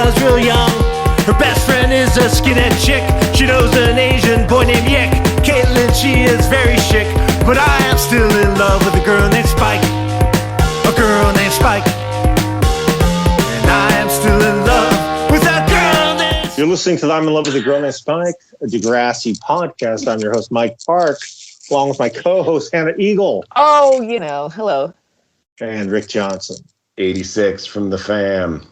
was real young. Her best friend is a skinhead chick. She knows an Asian boy named Yick. Caitlin, she is very chic, but I am still in love with a girl named Spike. A girl named Spike. And I am still in love with that girl named... You're listening to the I'm in Love with a Girl Named Spike, a Degrassi podcast. I'm your host, Mike Park, along with my co-host, Hannah Eagle. Oh, hello. And Rick Johnson. 86 from the fam.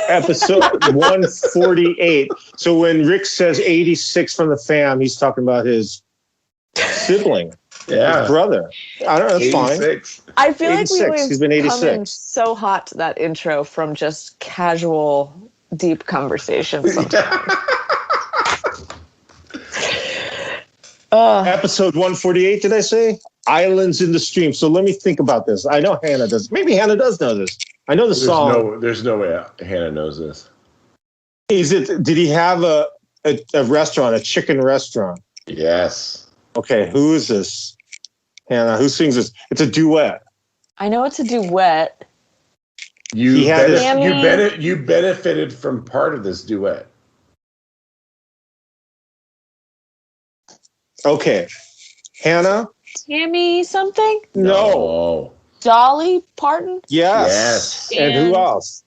Episode 148. So when Rick says 86 from the fam, he's talking about his sibling, his brother. I don't know, that's 86. Fine. I feel 86. like he's been 86. Come in so hot to that intro from just casual, deep conversation sometimes. Episode 148, did I say? Islands in the Stream. So let me think about this. I know Hannah does. Maybe Hannah does know this. I know the song. There's no way Hannah knows this. Did he have a restaurant, a chicken restaurant? Yes. Okay, who is this? Hannah, who sings this? It's a duet. I know it's a duet. You benefited from part of this duet. Okay. Hannah? Tammy something? No. Dolly Parton? Yes. And who else?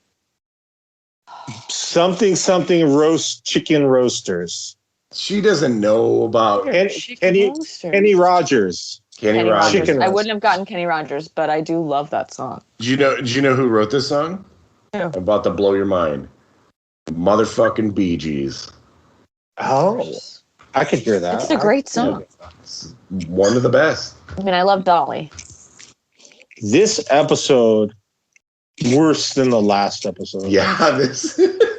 Something chicken roasters. She doesn't know about Kenny Rogers. Kenny Rogers. I wouldn't have gotten Kenny Rogers, but I do love that song. Do you know who wrote this song? Who? I'm about to blow your mind. Motherfucking Bee Gees. Oh. I could hear that. It's a great song. It's one of the best. I mean, I love Dolly. This episode, worse than the last episode. Yeah.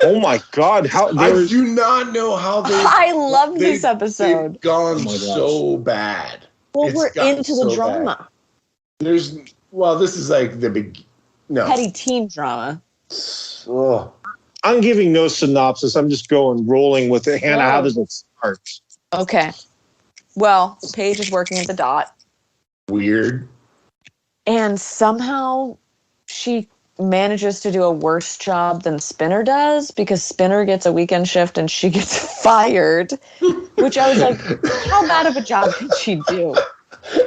Oh my God! I do not know how they. I love this episode. They've gone so bad. Well, we're into the drama. This is like the big. No. Petty teen drama. Oh. I'm giving no synopsis. I'm just rolling with it. Hannah, how does it start? Okay. Well, Paige is working at the Dot. Weird. And somehow she manages to do a worse job than Spinner does because Spinner gets a weekend shift and she gets fired, which I was like, how bad of a job can she do?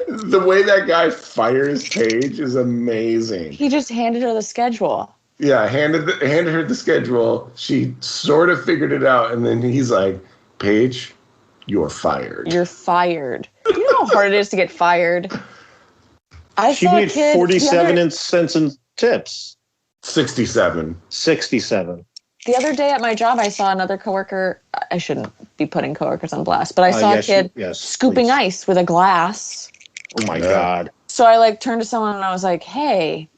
The way that guy fires Paige is amazing. He just handed her the schedule. Yeah, handed her the schedule. She sort of figured it out, and then he's like, Paige, you're fired. You're fired. You know how hard it is to get fired? She made 47 cents in tips. 67. The other day at my job, I saw another coworker. I shouldn't be putting coworkers on blast, but I saw a kid scooping ice with a glass. Oh my God. So I turned to someone and I was like, hey,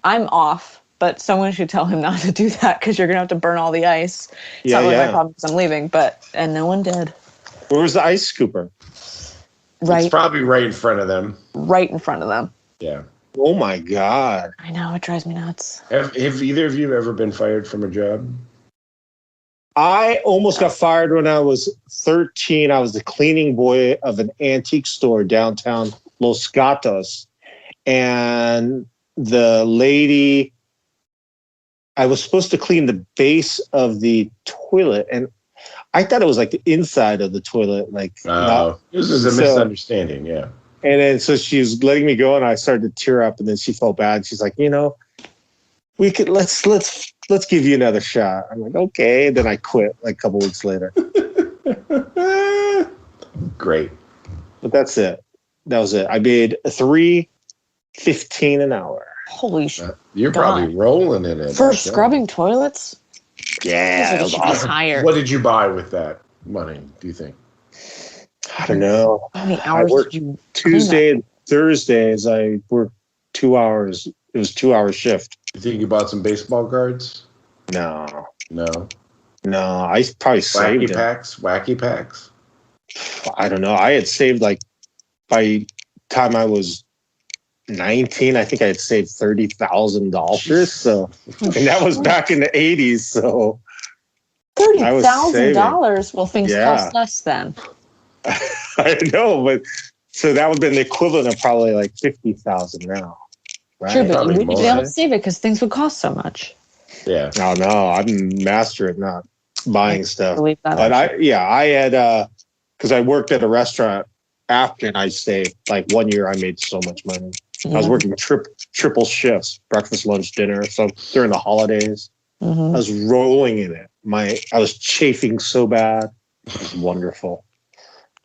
I'm off, but someone should tell him not to do that because you're going to have to burn all the ice. It's not really my problem because I'm leaving, and no one did. Where was the ice scooper? Right. It's probably right in front of them. Right in front of them. Yeah. Oh my God. I know, it drives me nuts. Have either of you ever been fired from a job? I almost got fired when I was 13. I was the cleaning boy of an antique store downtown Los Gatos. And the lady, I was supposed to clean the base of the toilet, and I thought it was like the inside of the toilet. This is a misunderstanding, yeah. And then so she was letting me go, and I started to tear up, and then she felt bad. She's like, we could let's give you another shot. I'm like, okay. And then I quit a couple weeks later. Great. But that's it. That was it. I made $3.15 an hour. Holy shit. You're probably rolling in it. For scrubbing toilets? Yeah, that was awesome. What did you buy with that money, do you think? I don't know. How many hours did you Tuesday and Thursdays, I worked 2 hours. It was 2 hour shift. You think you bought some baseball cards? No. I probably saved Wacky packs? I don't know. I had saved by the time I was 19, I think I had saved $30,000. So, and that was back in the 80s. So $30,000. Well, things cost less then. I know, but so that would have been the equivalent of probably $50,000 now. Right? True, but you wouldn't be able to save it because things would cost so much. Yeah. Oh no, I'm master at not buying stuff. Believe that. But I had because I worked at a restaurant after and I stayed like 1 year. I made so much money. I was working triple shifts, breakfast, lunch, dinner. So during the holidays, I was rolling in it. I was chafing so bad. It was wonderful.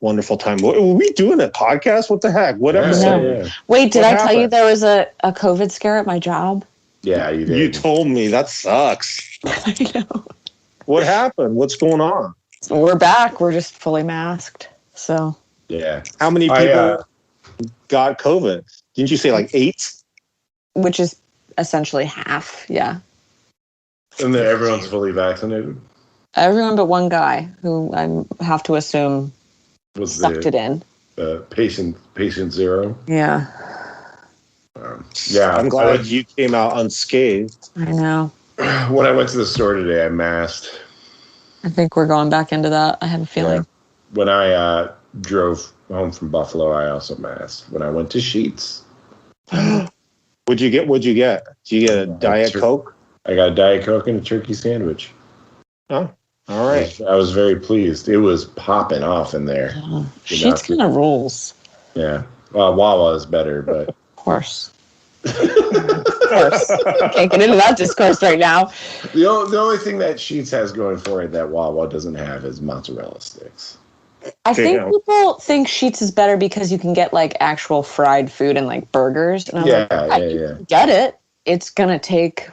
Wonderful time. What were we doing a podcast? What the heck? What episode? Yeah. Wait, did What I tell you happened? there was a COVID scare at my job? Yeah, you did. You told me. That sucks. I know. What happened? What's going on? So we're back. We're just fully masked. So Yeah. How many people got COVID? Didn't you say like 8? which is essentially half. Yeah. And then everyone's fully vaccinated? Everyone but one guy who I have to assume Was sucked it in. Patient zero? Yeah. Yeah. I'm glad you came out unscathed. I know. When I went to the store today, I masked. I think we're going back into that. I have a feeling. Yeah. When I drove home from Buffalo, I also masked. When I went to Sheetz. What'd you get? Did you get a Diet Coke? I got a Diet Coke and a turkey sandwich. Oh, all right. I was very pleased. It was popping off in there. Sheets kind of rules. Yeah. Well, Wawa is better, but... Of course. Of course. Can't get into that discourse right now. The only thing that Sheetz has going for it that Wawa doesn't have is mozzarella sticks. I think people think Sheets is better because you can get like actual fried food and like burgers. And I was like, get it. It's going to take,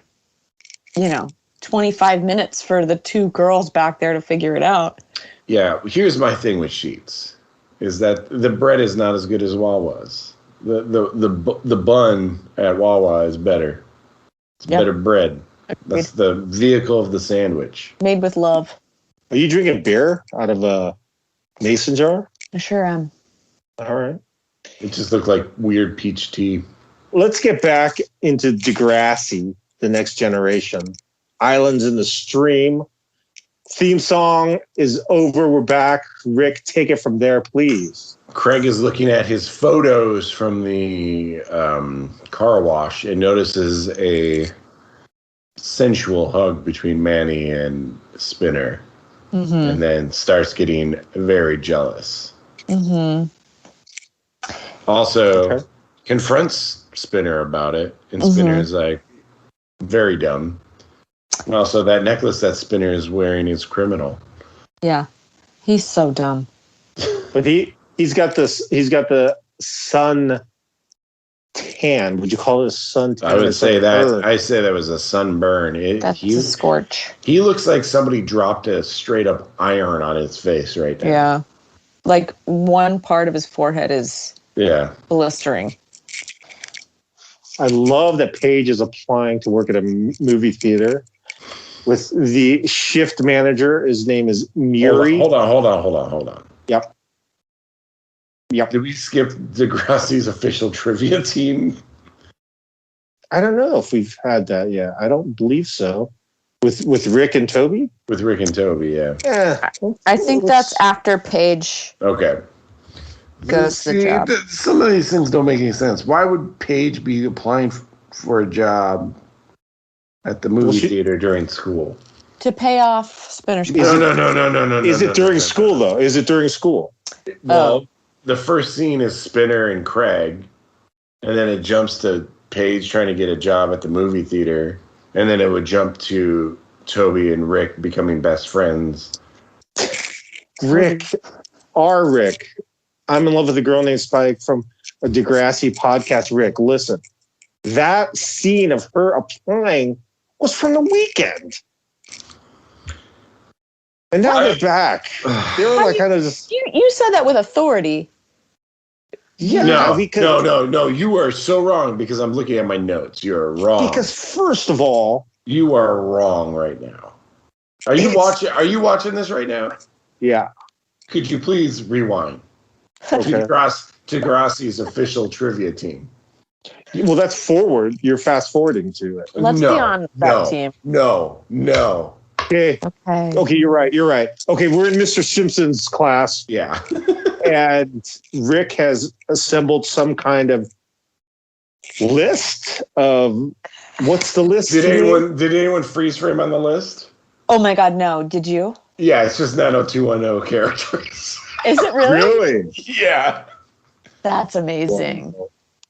25 minutes for the 2 girls back there to figure it out. Yeah. Here's my thing with Sheetz is that the bread is not as good as Wawa's. The bun at Wawa is better. It's better bread. That's the vehicle of the sandwich. Made with love. Are you drinking beer out of a mason jar? I sure am. All right. It just looked like weird peach tea. Let's get back into Degrassi, The Next Generation. Islands in the Stream. Theme song is over. We're back. Rick, take it from there, please. Craig is looking at his photos from the car wash and notices a sensual hug between Manny and Spinner. And then starts getting very jealous. Also, confronts Spinner about it. And Spinner is like, very dumb. And also, that necklace that Spinner is wearing is criminal. Yeah. He's so dumb. But he's got the sun tan. Would you call it a sun tan? I would say that. I say that was a sunburn. That's a scorch. He looks like somebody dropped a straight up iron on his face right now. Yeah. Like one part of his forehead is blistering. I love that Paige is applying to work at a movie theater with the shift manager. His name is Muri. Hold on. Yep. Did we skip Degrassi's official trivia team? I don't know if we've had that yet. I don't believe so. With Rick and Toby? With Rick and Toby, yeah. Yeah. I think that's after Paige Okay. goes to the job. Some of these things don't make any sense. Why would Paige be applying for a job at the movie theater during school? To pay off Spinner's No. Is it during school, though? Is it during school? Well, the first scene is Spinner and Craig, and then it jumps to Paige trying to get a job at the movie theater, and then it would jump to Toby and Rick becoming best friends. Rick. I'm in love with a girl named Spike from a Degrassi podcast. Rick, listen. That scene of her applying was from the weekend. And now they're back. They were like kind of just... You said that with authority. Yeah, no. You are so wrong because I'm looking at my notes. You're wrong. Because first of all... You are wrong right now. Are you watching this right now? Yeah. Could you please rewind? Okay. To Degrassi's official trivia team. Well, that's forward. You're fast forwarding to it. Let's be on that team. No. Okay. You're right. Okay, we're in Mr. Simpson's class. Yeah. And Rick has assembled some kind of list of what's the list? Did anyone freeze frame on the list? Oh my God, no. Did you? Yeah, it's just 90210 characters. Is it really? Really? Yeah. That's amazing.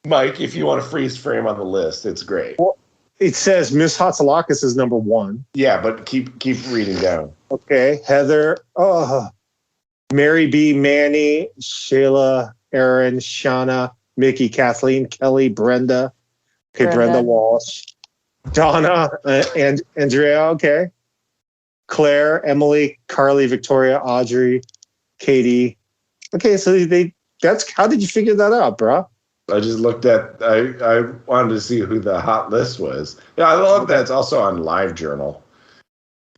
Mike, if you want to freeze frame on the list, it's great. Well, it says Miss Hatzilakis is number 1. Yeah, but keep reading down. Okay. Heather. Oh. Mary B. Manny, Shayla, Aaron, Shauna, Mickey, Kathleen, Kelly, Brenda. Okay, Brenda Walsh. Donna, and Andrea. Okay. Claire, Emily, Carly, Victoria, Audrey, Katie. Okay, so that's how did you figure that out, bro? I just looked at I wanted to see who the hot list was. Yeah, I love that it's also on LiveJournal.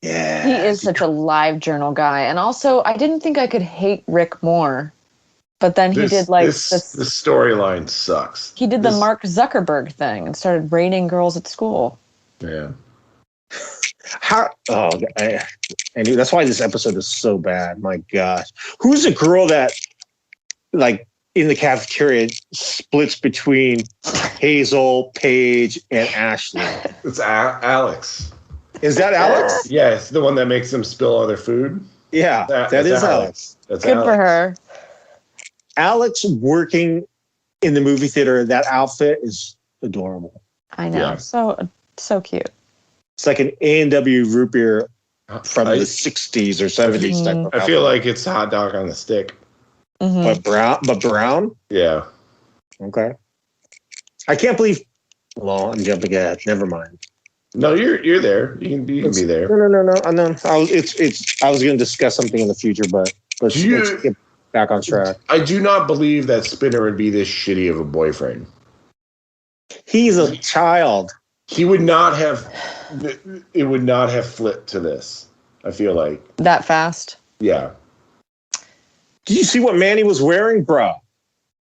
Yeah. He is such a live journal guy. And also, I didn't think I could hate Rick more. But then he did like this storyline sucks. He did the Mark Zuckerberg thing and started rating girls at school. Yeah. And that's why this episode is so bad. My gosh. Who's the girl that, like, in the cafeteria splits between Hazel, Paige, and Ashley? It's Alex. Is that Alex? Yeah, it's the one that makes them spill other food. Yeah, that is Alex. That's Good Alex. for her. Alex working in the movie theater, that outfit is adorable. I know. Yeah. So cute. It's like an A&W root beer from the 60s or 70s type of I feel like it's a hot dog on the stick. Mm-hmm. But brown? Yeah. Okay. I can't believe. Well, I'm jumping ahead. Never mind. No, you're there. You can be there. No. I was going to discuss something in the future, but let's get back on track. I do not believe that Spinner would be this shitty of a boyfriend. He's a child. He would not have. It would not have flipped to this. I feel like That fast. Yeah. Did you see what Manny was wearing, bro?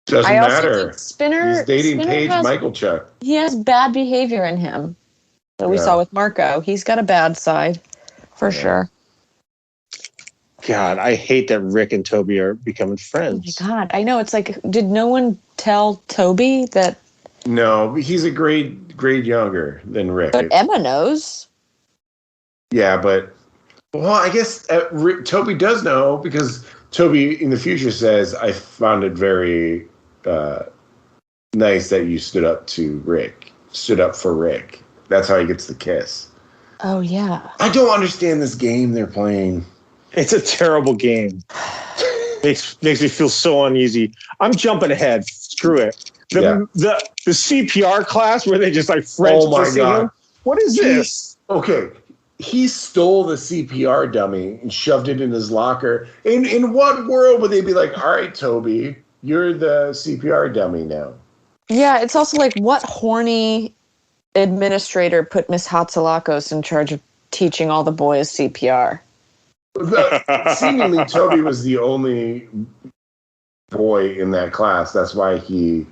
Doesn't I also matter. think Spinner. He's dating Spinner Paige Michaelchuk. He has bad behavior in him. That we saw with Marco. He's got a bad side, for sure. God, I hate that Rick and Toby are becoming friends. Oh my God, I know. It's like, did no one tell Toby that? No, he's a grade younger than Rick. But Emma knows. Yeah, but I guess Toby does know because Toby in the future says, "I found it very nice that you stood up for Rick." That's how he gets the kiss. Oh yeah. I don't understand this game they're playing. It's a terrible game. makes me feel so uneasy. I'm jumping ahead. Screw it. The CPR class where they just like French. Oh my God. What is this? Okay. He stole the CPR dummy and shoved it in his locker. In what world would they be like, all right, Toby, you're the CPR dummy now? Yeah, it's also like, what horny administrator put Miss Hatzilakos in charge of teaching all the boys CPR? Seemingly, Toby was the only boy in that class. That's why he...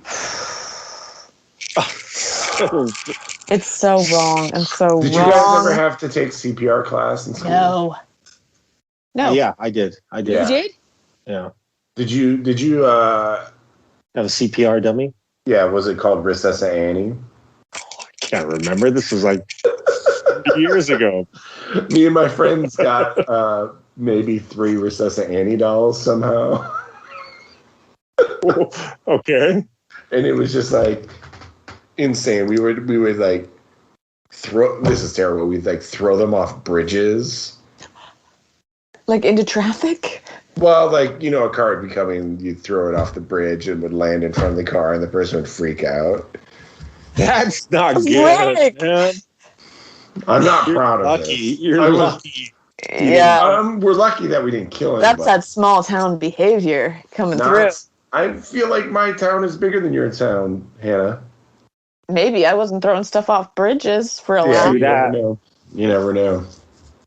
It's so wrong and so wrong. Did you guys ever have to take CPR class in school? No. Yeah, I did. You did? Yeah. Did you have a CPR dummy? Yeah, was it called Recessa Annie? I can't remember. This was like years ago. Me and my friends got maybe 3 Recessa Annie dolls somehow. Okay. And it was just like insane. We would like throw. This is terrible. We'd like throw them off bridges. Like into traffic? Well, like, a car would be coming, you'd throw it off the bridge and would land in front of the car and the person would freak out. That's not good, man. I'm not proud of Lucky. this. You're lucky. Yeah. We're lucky that we didn't kill That's anybody. that small town behavior coming through. I feel like my town is bigger than your town, Hannah. Maybe I wasn't throwing stuff off bridges for a Yeah, laugh. you never know. You never know.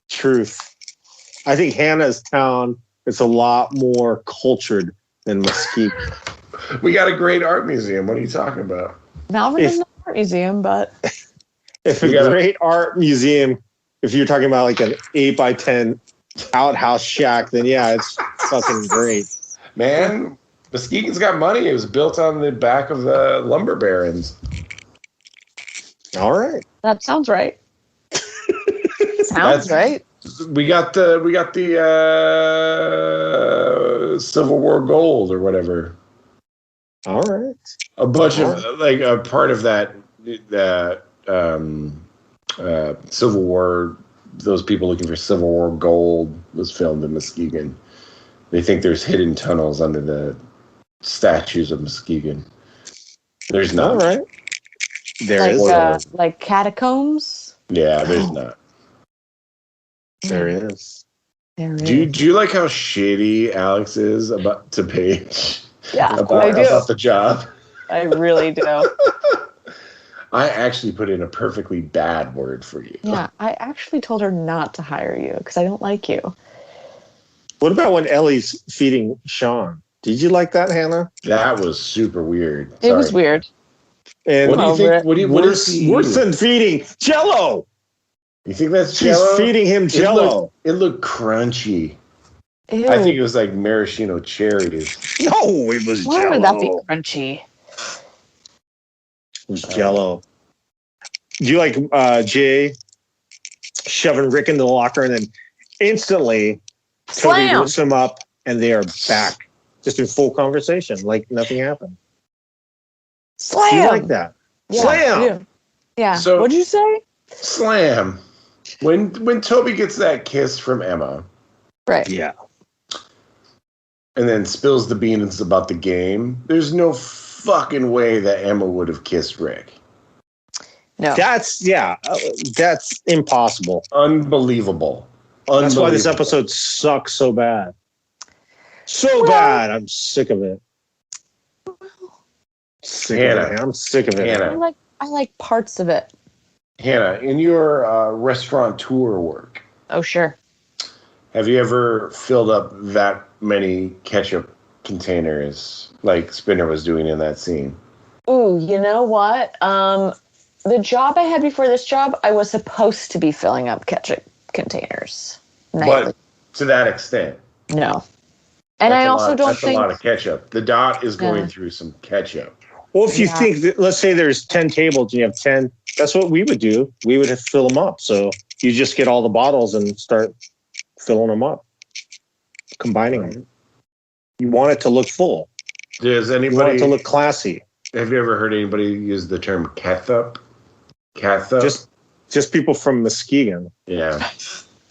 Truth. I think Hannah's town is a lot more cultured than Mesquite. We got a great art museum. What are you talking about? Malvern is not an art museum, but If a great art museum, if you're talking about like an 8x10 outhouse shack, then yeah, it's fucking great. Man, Muskegon's got money. It was built on the back of the lumber barons. All right. That sounds right. Sounds right. We got the Civil War gold or whatever. All right. A bunch of like a part of that Civil War. Those people looking for Civil War gold was filmed in Muskegon. They think there's hidden tunnels under the statues of Muskegon. There's not. All right. There is. Like catacombs. Yeah, there's not. There is. There is. Do you like how shady Alex is to Paige? Yeah, about the job. I really do. I actually put in a perfectly bad word for you. Yeah, I actually told her not to hire you because I don't like you. What about when Ellie's feeding Sean? Did you like that, Hannah? That was super weird. It was weird. And what do you think? What is he worse than feeding Jello? You think that's She's Jello? feeding him Jello. It looked crunchy. Ew. I think it was like maraschino cherries. No, it was Why Jello. would that be crunchy? It was Jello. Do you like Jay shoving Rick into the locker and then instantly Toby Slam! lifts him up and they are back just in full conversation like nothing happened. Slam! Do you like that? Yeah, Slam! Yeah. So- What'd you say? Slam. When Toby gets that kiss from Emma Right. Yeah. and then spills the beans about the game, there's no fucking way that Emma would have kissed Rick. No. That's impossible. Unbelievable. That's why this episode sucks so bad. So bad. I'm sick of it. I'm sick of it. Hannah, I like parts of it. Hannah, in your restaurateur work, Oh, sure. have you ever filled up that many ketchup containers like Spinner was doing in that scene? Ooh, you know what? The job I had before this job, I was supposed to be filling up ketchup containers nightly. But to that extent. No. And That's I also don't that's think... a lot of ketchup. The dot is going through some ketchup. Well, if you think that, let's say there's 10 tables and you have 10, that's what we would do. We would fill them up. So you just get all the bottles and start filling them up, combining them. You want it to look full. Does You want anybody it to look classy. have you ever heard anybody use the term ketchup? Ketchup? Just people from Muskegon. Yeah.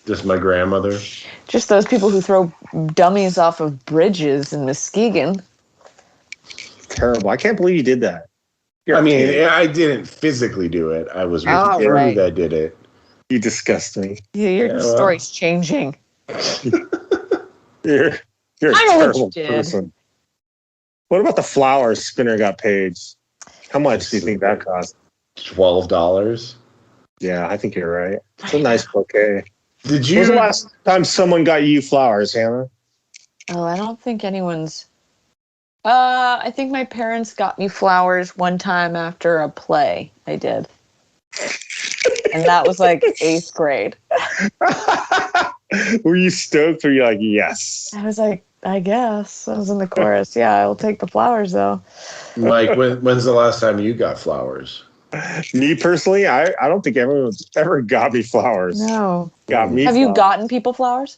Just my grandmother. Just those people who throw dummies off of bridges in Muskegon. Terrible. I can't believe you did that. I mean, I didn't physically do it. I was with Oh, you right. that did it. You disgust me. Yeah, your story's changing. You're a I know what terrible you did. person. What about the flowers Spinner got paid? How much do you think that cost? $12. Yeah, I think you're right. It's a nice bouquet. Did When you? was the last time someone got you flowers, Hannah? Oh, I don't think anyone's... I think my parents got me flowers one time after a play I did. And that was like 8th grade. Were you stoked or were you like, yes? I was like, I guess. I was in the chorus. Yeah, I'll take the flowers, though. Mike, when's the last time you got flowers? Me personally, I don't think everyone's ever got me flowers. No. Got me Have you flowers. gotten people flowers?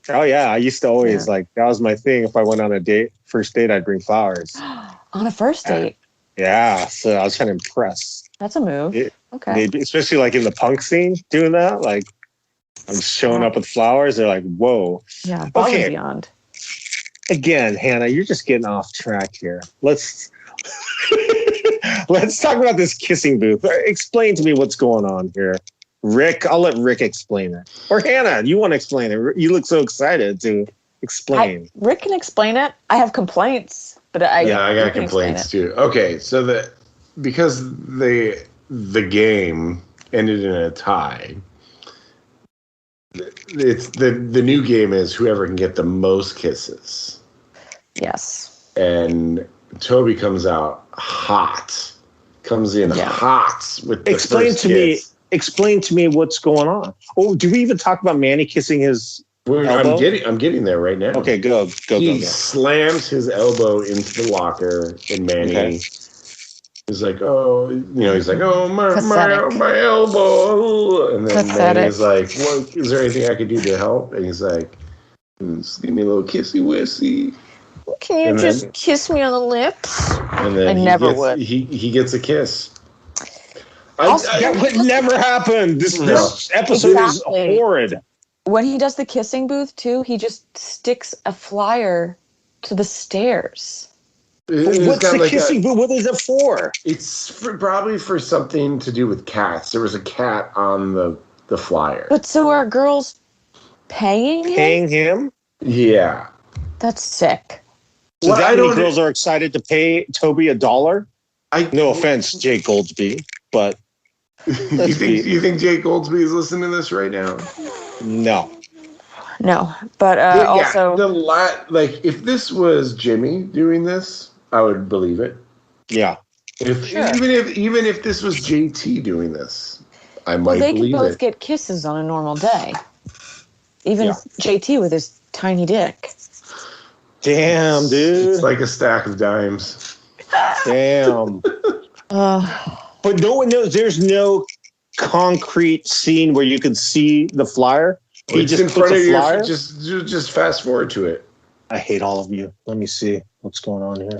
Oh, yeah. I used to always, that was my thing. If I went on a first date, I'd bring flowers. On a first date? Yeah. So I was trying to impress. That's a move. Okay. Maybe, especially like in the punk scene, doing that. Like, I'm showing up with flowers. They're like, whoa. Yeah, above Okay. and beyond. Again, Hannah, you're just getting off track here. Let's talk about this kissing booth. Explain to me what's going on here. Rick, I'll let Rick explain it. Or Hannah, you want to explain it. You look so excited to explain. Rick can explain it. I have complaints, but I got Rick can explain complaints it. too. Okay, so because the game ended in a tie, it's the new game is whoever can get the most kisses. Yes. And Toby comes out hot. Comes in hot with the first kiss. Explain to me what's going on. Oh, do we even talk about Manny kissing his elbow? I'm getting there right now. Okay, go. He slams his elbow into the locker, and Manny He's like, oh, he's like, oh, my Pathetic. my elbow. And then Pathetic. Manny's like, what, is there anything I could do to help? And he's like, just give me a little kissy wissy. Can you And just then- kiss me on the lips? And then I never gets, would. He gets a kiss. That would never happen. This episode Exactly. is horrid. When he does the kissing booth too, he just sticks a flyer to the stairs. What's the kissing booth? What is it for? It's probably for something to do with cats. There was a cat on the flyer. But so are girls paying him? Paying him? Yeah. That's sick. So Well, that many girls are excited to pay Toby $1? No offense, Jake Goldsby, but you think Jake Goldsby is listening to this right now? no. No, but also, if this was Jimmy doing this, I would believe it. Yeah. Even if this was JT doing this, I might they believe could both it. get kisses on a normal day. Even JT with his tiny dick. Damn, dude. It's like a stack of dimes. Damn. But no one knows. There's no concrete scene where you can see the flyer. He It's just in puts front of a flyer. Just fast forward to it. I hate all of you. Let me see what's going on here.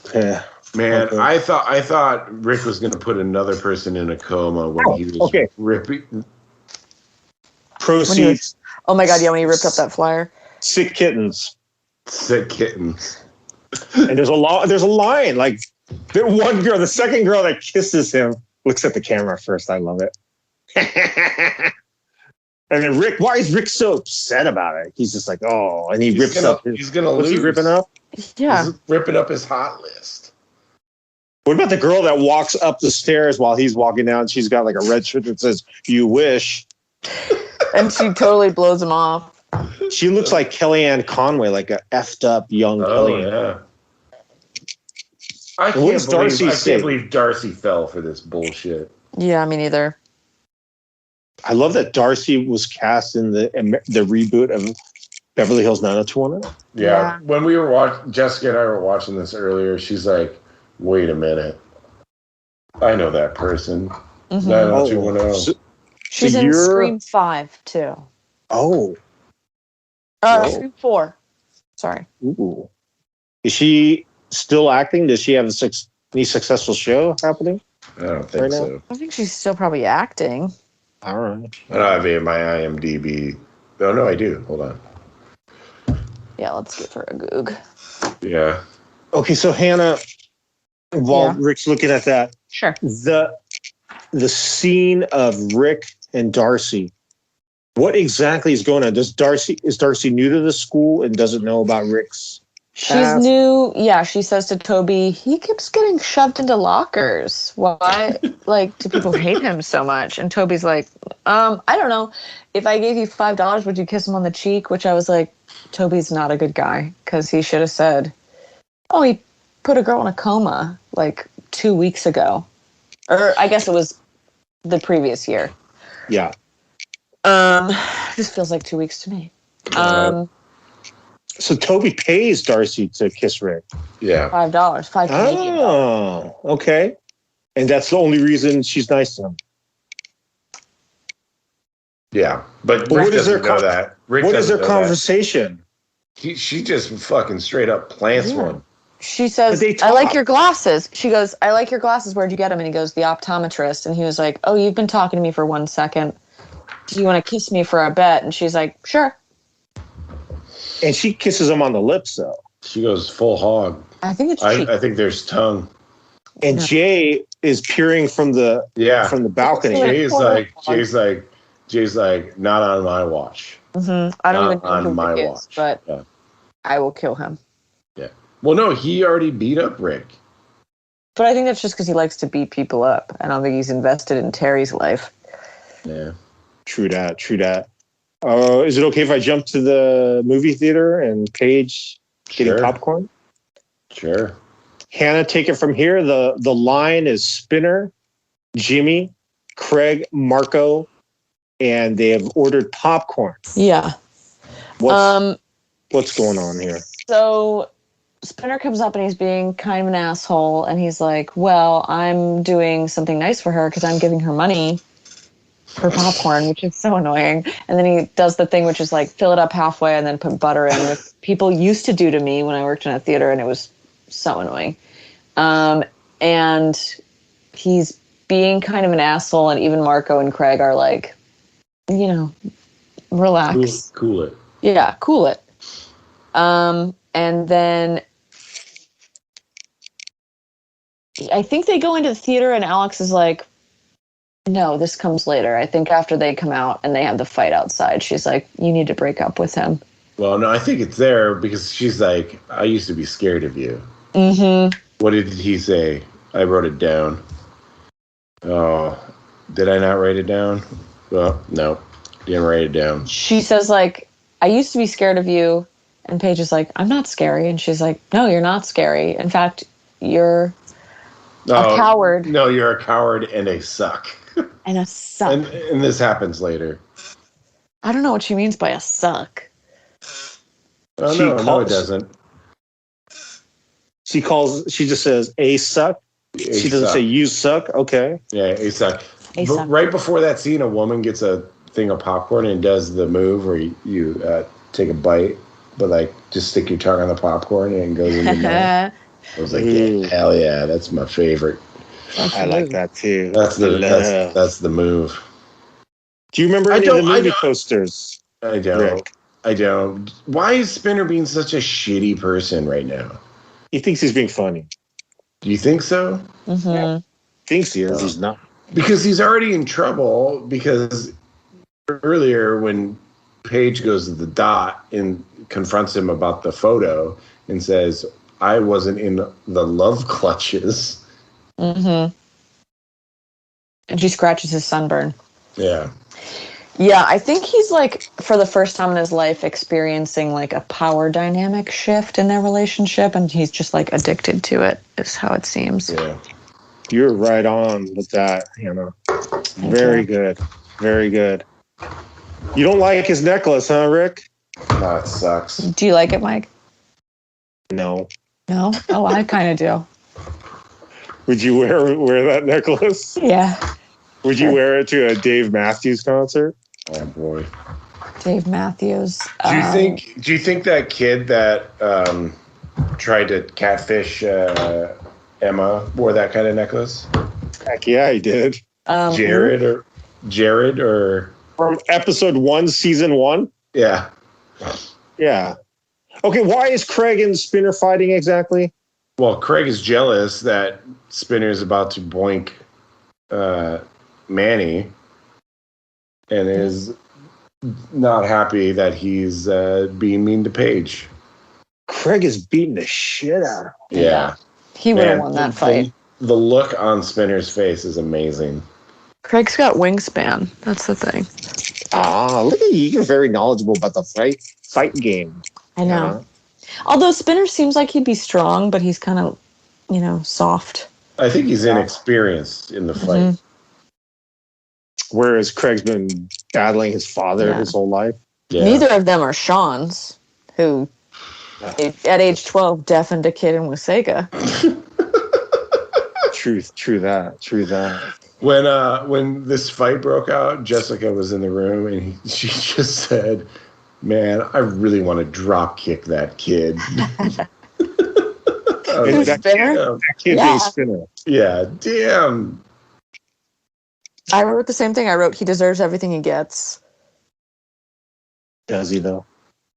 Okay. Man, Okay. I thought Rick was going to put another person in a coma when he was ripping. Proceeds. Oh my god, yeah, when he ripped up that flyer. Sick kittens. Sick kittens. And there's a line like the second girl that kisses him looks at the camera first. I love it. And then Rick, why is Rick so upset about it? He's just like, oh, and he's rips up. He's gonna what's lose. he ripping up? Yeah. He's ripping up his hot list. What about the girl that walks up the stairs while he's walking down? She's got like a red shirt that says "You wish." And she totally blows him off. She looks like Kellyanne Conway, like a effed up young Kellyanne. Yeah. I What does Darcy say? can't believe Darcy fell for this bullshit. Yeah, me neither. I love that Darcy was cast in the reboot of Beverly Hills 90210. Yeah. When we were watching, Jessica and I were watching this earlier, she's like, wait a minute. I know that person. Mm-hmm. 90210. She's in Scream 5 too. Oh. Scream 4. Sorry. Ooh. Is she still acting? Does she have any successful show happening? I don't think so. I think she's still probably acting. All right. I don't have it in my IMDb. Oh, no, I do. Hold on. Yeah, let's give her a goog. Yeah. Okay, so Hannah, while Rick's looking at that, Sure. The scene of Rick and Darcy, what exactly is going on? Is Darcy new to the school and doesn't know about Rick's She's past? new. Yeah, she says to Toby, he keeps getting shoved into lockers. Why, do people hate him so much? And Toby's like, I don't know. If I gave you $5, would you kiss him on the cheek? Which I was like, Toby's not a good guy because he should have said, oh, he put a girl in a coma 2 weeks ago. Or I guess it was the previous year. Yeah. This feels like 2 weeks to me. So Toby pays Darcy to kiss Rick. Yeah. $5. $5 Canadian. Oh, okay. And that's the only reason she's nice to him. Yeah. But What Rick is their doesn't know that. Rick What is doesn't their know that. conversation? She just fucking straight up plants one. She says, I like your glasses. She goes, I like your glasses. Where'd you get them? And he goes, the optometrist. And he was like, oh, you've been talking to me for 1 second. Do you want to kiss me for a bet? And she's like, sure. And she kisses him on the lips, though. She goes full hog. I think it's cheap. I think there's tongue. And Jay is peering from the balcony. Jay's like, not on my watch. Mm-hmm. I don't even know on who my Rick is, watch. but Yeah. I will kill him. Yeah. Well, no, he already beat up Rick. But I think that's just because he likes to beat people up. I don't think he's invested in Terry's life. Yeah. True that. Is it okay if I jump to the movie theater and Paige getting popcorn? Sure. Hannah, take it from here. The line is Spinner, Jimmy, Craig, Marco, and they have ordered popcorn. Yeah. What's going on here? So Spinner comes up and he's being kind of an asshole, and he's like, well, I'm doing something nice for her because I'm giving her money for popcorn, which is so annoying. And then he does the thing which is like fill it up halfway and then put butter in, which people used to do to me when I worked in a theater, and it was so annoying. And he's being kind of an asshole, and even Marco and Craig are like, you know, relax. Cool it. Yeah, cool it. And then I think they go into the theater, and Alex is like, no, this comes later. I think after they come out and they have the fight outside, she's like, you need to break up with him. Well, no, I think it's there because she's like, I used to be scared of you. Mm-hmm. What did he say? I wrote it down. Oh, did I not write it down? Well, no, didn't write it down. She says, like, I used to be scared of you. And Paige is like, I'm not scary. And she's like, no, you're not scary. In fact, you're a coward. No, you're a coward and a suck. And a suck. And this happens later. I don't know what she means by a suck. Oh, no, it doesn't. She just says, a suck. She doesn't say you suck. Okay. Yeah, a suck. But right before that scene, a woman gets a thing of popcorn and does the move where you take a bite, but like just stick your tongue on the popcorn and it goes in your mouth. I was like, yeah, hell yeah, that's my favorite. I like that too. That's the move. Do you remember any of the movie posters? I don't. Rick? I don't. Why is Spinner being such a shitty person right now? He thinks he's being funny. Do you think so? Mm-hmm. Yeah. Thinks he is. He's not. Because he's already in trouble because earlier when Paige goes to the dot and confronts him about the photo and says, I wasn't in the love clutches. Mm-hmm. And she scratches his sunburn. Yeah. Yeah, I think he's like, for the first time in his life, experiencing like a power dynamic shift in their relationship, and he's just like addicted to it, is how it seems. Yeah. You're right on with that, Hannah. Very good. Very good. You don't like his necklace, huh, Rick? No, it sucks. Do you like it, Mike? No. No? Oh, I kind of do. Would you wear that necklace? Yeah. Would you wear it to a Dave Matthews concert? Oh boy. Dave Matthews. Do you think that kid that tried to catfish Emma wore that kind of necklace? Heck yeah, he did. Jared or from episode 1, season 1? Yeah. Yeah. Okay, why is Craig and Spinner fighting exactly? Well, Craig is jealous that Spinner is about to boink Manny and is not happy that he's being mean to Paige. Craig is beating the shit out of him. Yeah. He would have won that fight. The look on Spinner's face is amazing. Craig's got wingspan. That's the thing. Look at you. You're very knowledgeable about the fight game. I know. Although Spinner seems like he'd be strong, but he's kind of, soft. I think he's inexperienced in the fight. Mm-hmm. Whereas Craig's been battling his father his whole life. Yeah. Neither of them are Sean's, who at age 12 deafened a kid in Wasaga. True that. When this fight broke out, Jessica was in the room and she just said, man, I really want to drop kick that kid. That kid being Spinner. Yeah, damn. I wrote the same thing. I wrote, he deserves everything he gets. Does he, though?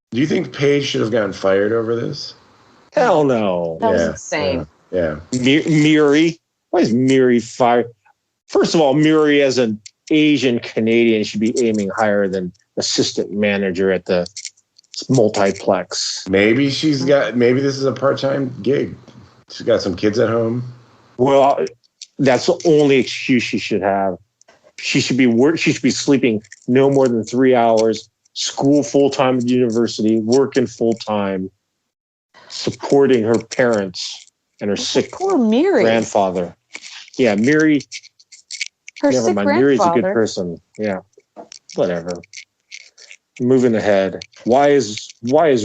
Do you think Paige should have gotten fired over this? Hell no. That was insane. Yeah. Miri? Why is Miri fired? First of all, Miri as an Asian Canadian should be aiming higher than assistant manager at the multiplex. Maybe this is a part-time gig. She's got some kids at home. Well, that's the only excuse she should have. She should be sleeping no more than 3 hours, school full-time at the university, working full-time, supporting her parents and her sick grandfather. Yeah, Miri. Her never sick mind. grandfather. Miri's a good person. Yeah, whatever. Moving ahead. Why is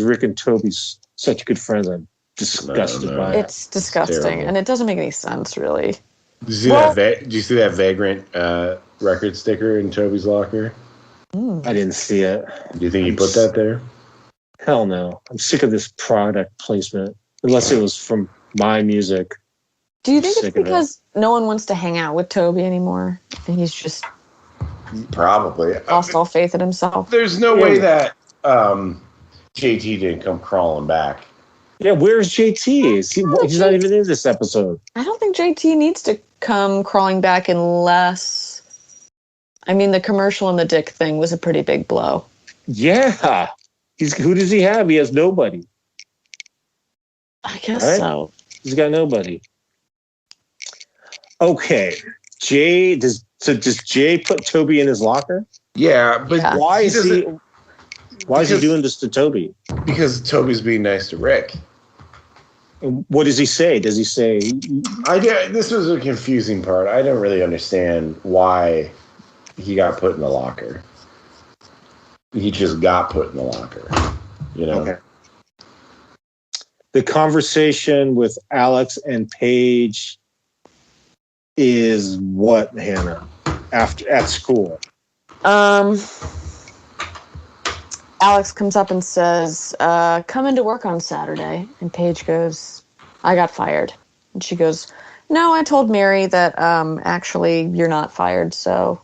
Rick and Toby such good friends? disgusted by it. It's disgusting, terrible. and it doesn't make any sense, really. Did you see that? Did you see that Vagrant record sticker in Toby's locker? I didn't see it. Do you think he put that there? Hell no. I'm sick of this product placement. Unless it was from my music. Do you think it's Sick of it. because no one wants to hang out with Toby anymore? And he's just Probably. lost all faith in himself? There's no way that JT didn't come crawling back. Yeah, where's JT? He's not even in this episode. I don't think JT needs to come crawling back unless... I mean, the commercial and the dick thing was a pretty big blow. Yeah. Who does he have? He has nobody. I guess Right? so. He's got nobody. Okay. Does Jay put Toby in his locker? Yeah, but Yeah. Why is he Because- doing this to Toby? because Toby's being nice to Rick. And what does he say? Does he say This was a confusing part. I don't really understand why he got put in the locker. He just got put in the locker. You know? okay. The conversation with Alex and Paige is what, Hannah? At school. Alex comes up and says, come into work on Saturday. And Paige goes, I got fired. And she goes, no, I told Mary that actually you're not fired, so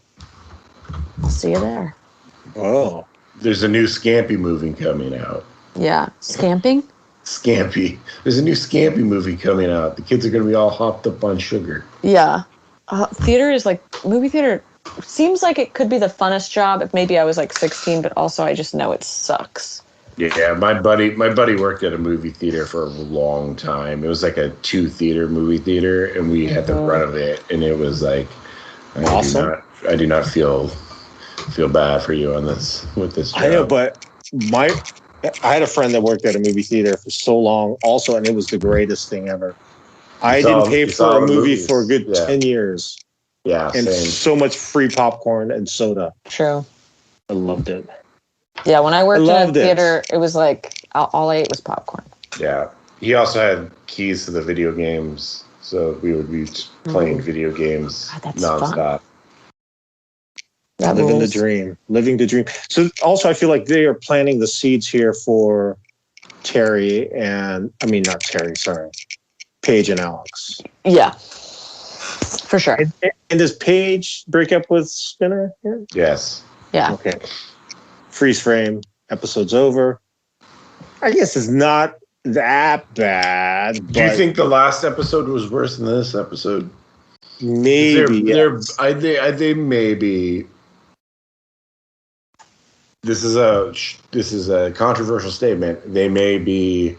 I'll see you there. Oh. There's a new Scampy movie coming out. Yeah. Scamping? Scampy. There's a new Scampy movie coming out. The kids are going to be all hopped up on sugar. Yeah. Theater is like, movie theater seems like it could be the funnest job if maybe I was like 16, but also I just know it sucks. Yeah, my buddy worked at a movie theater for a long time. It was like a 2-theater movie theater, and we had the run of it, and it was like, Awesome. I do not feel bad for you on this with this job. I know, but I had a friend that worked at a movie theater for so long also, and it was the greatest thing ever. I didn't pay for a movie for a good 10 years. Yeah, And same. so much free popcorn and soda. True. I loved it. Yeah, when I worked I at a loved it. theater, it was like all I ate was popcorn. Yeah. He also had keys to the video games, so we would be playing video games God, that's nonstop. That Living rules. the dream. Living the dream. So also I feel like they are planting the seeds here for Paige and Alex. Yeah, for sure. And does Paige break up with Spinner here? Yes. Yeah. Okay. Freeze frame. Episode's over. I guess it's not that bad. Do you think the last episode was worse than this episode? Maybe. I think maybe. This is a controversial statement. They may be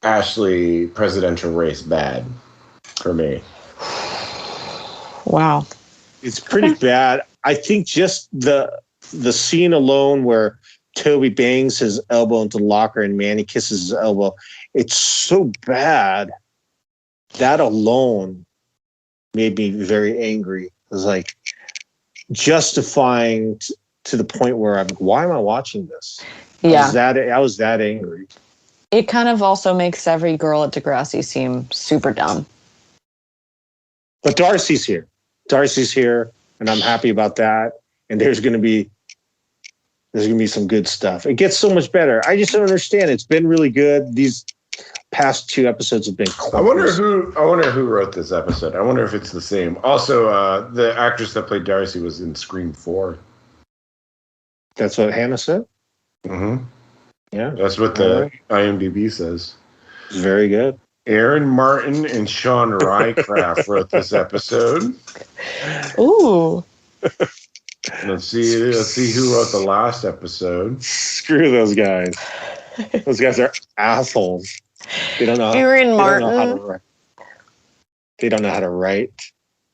Ashley presidential race bad for me. Wow. It's pretty bad. I think just the scene alone where Toby bangs his elbow into the locker and Manny kisses his elbow, it's so bad. That alone made me very angry. It was like justifying to the point where I'm like, why am I watching this? Yeah. I was that angry. It kind of also makes every girl at Degrassi seem super dumb. But Darcy's here. And I'm happy about that. And there's going to be some good stuff. It gets so much better. I just don't understand. It's been really good. These past 2 episodes have been clunkers. I wonder who wrote this episode. I wonder if it's the same. Also, the actress that played Darcy was in Scream 4. That's what Hannah said? Mm-hmm. Yeah. That's what the IMDb says. It's very good. Aaron Martin and Sean Rycraft wrote this episode. Ooh. Let's see who wrote the last episode. Screw those guys. Those guys are assholes. They don't know. Aaron They Martin. don't know how to write. They don't know how to write.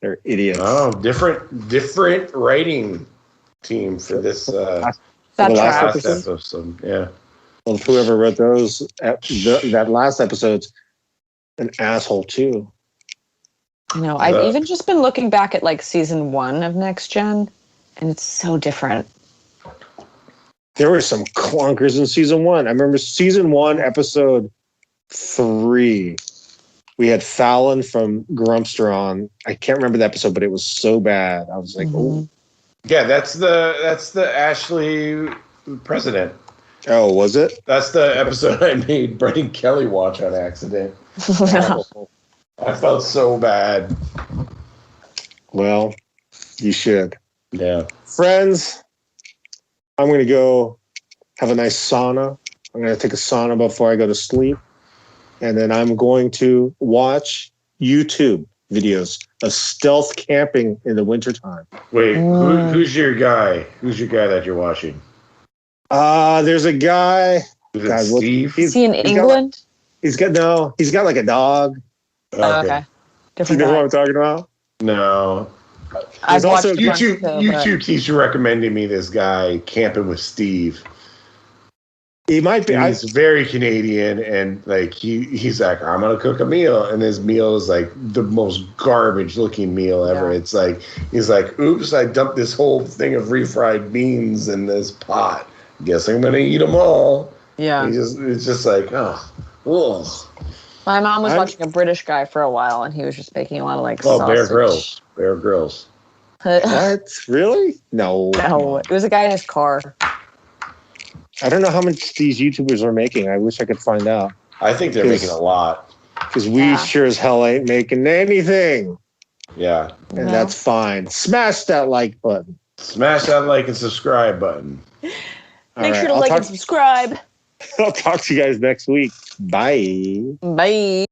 They're idiots. Oh, different writing team for this That the last tracks. episode? episode. Yeah. Well, whoever wrote those, that last episode's an asshole too. No, I've even just been looking back at like season 1 of Next Gen, and it's so different. There were some clunkers in season 1. I remember season 1 episode 3. We had Fallon from Grumpster on. I can't remember the episode, but it was so bad. I was like, oh. Yeah, that's the Ashley president. Oh, was it? That's the episode I made Brendan Kelly watch on accident. I felt so bad. Well, you should. Yeah. Friends, I'm going to go have a nice sauna. I'm going to take a sauna before I go to sleep. And then I'm going to watch YouTube videos of stealth camping in the wintertime. Wait, who's your guy? Who's your guy that you're watching? There's a guy. Is it Steve? Is he in England? He's got like a dog. Okay. You Different know guy. what I'm talking about? No. I've There's also watched YouTube, one too, YouTube keeps recommending me this guy, Camping with Steve. He might be. He's very Canadian, and like he's like, I'm gonna cook a meal, and his meal is like the most garbage looking meal ever. Yeah. It's like he's like, oops, I dumped this whole thing of refried beans in this pot. Guess I'm gonna eat them all. Yeah. It's just like, oh. My mom was watching a British guy for a while, and he was just making a lot of like Bear sausage. Grylls. What? Really? No. No, it was a guy in his car. I don't know how much these YouTubers are making. I wish I could find out. I think they're making a lot. Because we sure as hell ain't making anything. Yeah. And that's fine. Smash that like button. Smash that like and subscribe button. Make sure to like and subscribe. I'll talk to you guys next week. Bye. Bye.